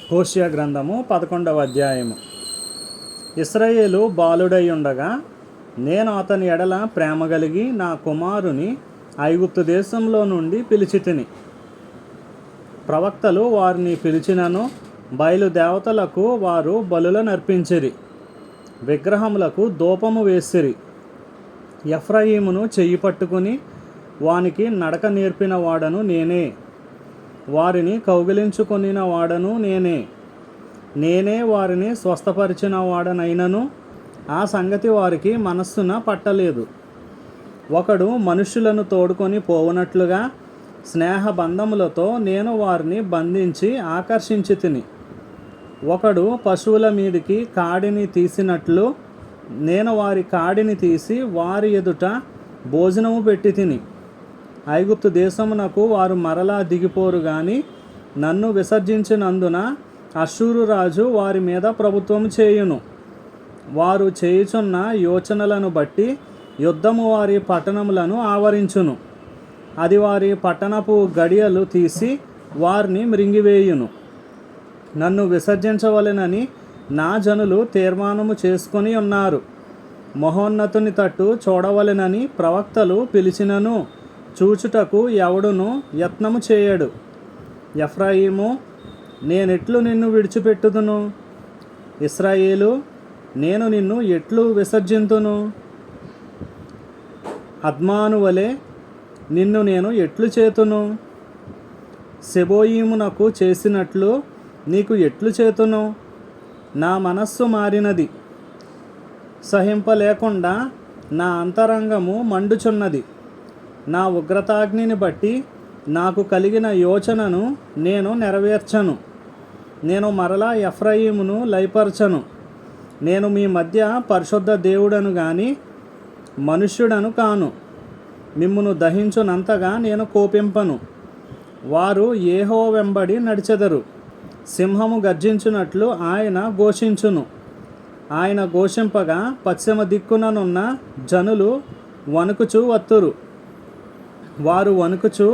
హోషేయ గ్రంథము 11వ అధ్యాయము. ఇశ్రాయేలు బాలుడై ఉండగా నేను అతని ఎడల ప్రేమ కలిగి నా కుమారుని ఐగుప్తు దేశంలో నుండి పిలిచితిని. ప్రవక్తలు వారిని పిలిచినను బయలుదేవతలకు వారు బలులను అర్పించిరి, విగ్రహములకు ధూపము వేసిరి. ఎఫ్రాయిమును చెయ్యి పట్టుకుని వానికి నడక నేర్పిన వాడను నేనే, వారిని కౌగిలించుకొనిన వాడను నేనే వారిని స్వస్థపరిచిన వాడనైనను ఆ సంగతి వారికి మనస్సున పట్టలేదు. ఒకడు మనుష్యులను తోడుకొని పోవునట్లుగా స్నేహబంధములతో నేను వారిని బంధించి ఆకర్షించి తిని. ఒకడు పశువుల మీదికి కాడిని తీసినట్లు నేను వారి కాడిని తీసి వారి ఎదుట భోజనము పెట్టి తిని. ఐగుప్తు దేశమునకు వారు మరలా దిగిపోరు గాని నన్ను విసర్జించినందున అష్షూరు రాజు వారి మీద ప్రభుత్వం చేయును. వారు చేయుచున్న యోచనలను బట్టి యుద్ధము వారి పట్టణములను ఆవరించును. అది వారి పట్టణపు గడియలు తీసి వారిని మృంగివేయును. నన్ను విసర్జించవలెనని నా జనులు తీర్మానము చేసుకొని ఉన్నారు. మహోన్నతుని తట్టు చూడవలెనని ప్రవక్తలు పిలిచినను చూచుటకు ఎవడును యత్నము చేయడు. ఎఫ్రాయిము, నేనెట్లు నిన్ను విడిచిపెట్టుదును? ఇశ్రాయేలు, నేను నిన్ను ఎట్లు విసర్జింతును? అద్మాను వలె నిన్ను నేను ఎట్లు చేతును? సెబోయీమునకు చేసినట్లు నీకు ఎట్లు చేతును? నా మనస్సు మారినది, సహింపలేకుండా నా అంతరంగము మండుచున్నది. నా ఉగ్రతాగ్నిని బట్టి నాకు కలిగిన యోచనను నేను నెరవేర్చను. నేను మరలా ఎఫ్రాయిమును లయపరచను. నేను మీ మధ్య పరిశుద్ధ దేవుడను గాని మనుష్యుడను కాను. మిమ్మును దహించునంతగా నేను కోపింపను. వారు యెహోవా వెంబడి నడిచెదరు. సింహము గర్జించున్నట్లు ఆయన ఘోషించును. ఆయన ఘోషింపగా పశ్చిమ దిక్కుననున్న జనులు వణుకుచు వత్తురు. వారు వణుకుచు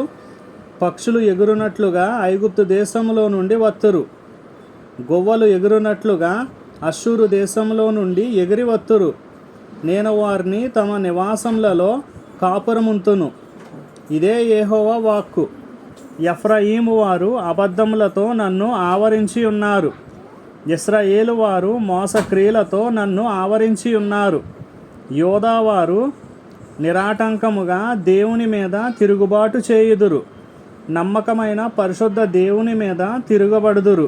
పక్షులు ఎగురునట్లుగా ఐగుప్తు దేశంలో నుండి వత్తురు. గొవ్వలు ఎగురునట్లుగా అష్షూరు దేశంలో నుండి ఎగిరి వత్తురు. నేను వారిని తమ నివాసములలో కాపురముంతును. ఇదే యెహోవా వాక్కు. ఎఫ్రాయిము వారు అబద్ధములతో నన్ను ఆవరించి ఉన్నారు. ఇశ్రాయేలు వారు మోసక్రియలతో నన్ను ఆవరించి ఉన్నారు. యోధా వారు నిరాటంకముగా దేవుని మీద తిరుగుబాటు చేయుదురు. నమ్మకమైన పరిశుద్ధ దేవుని మీద తిరగబడుదురు.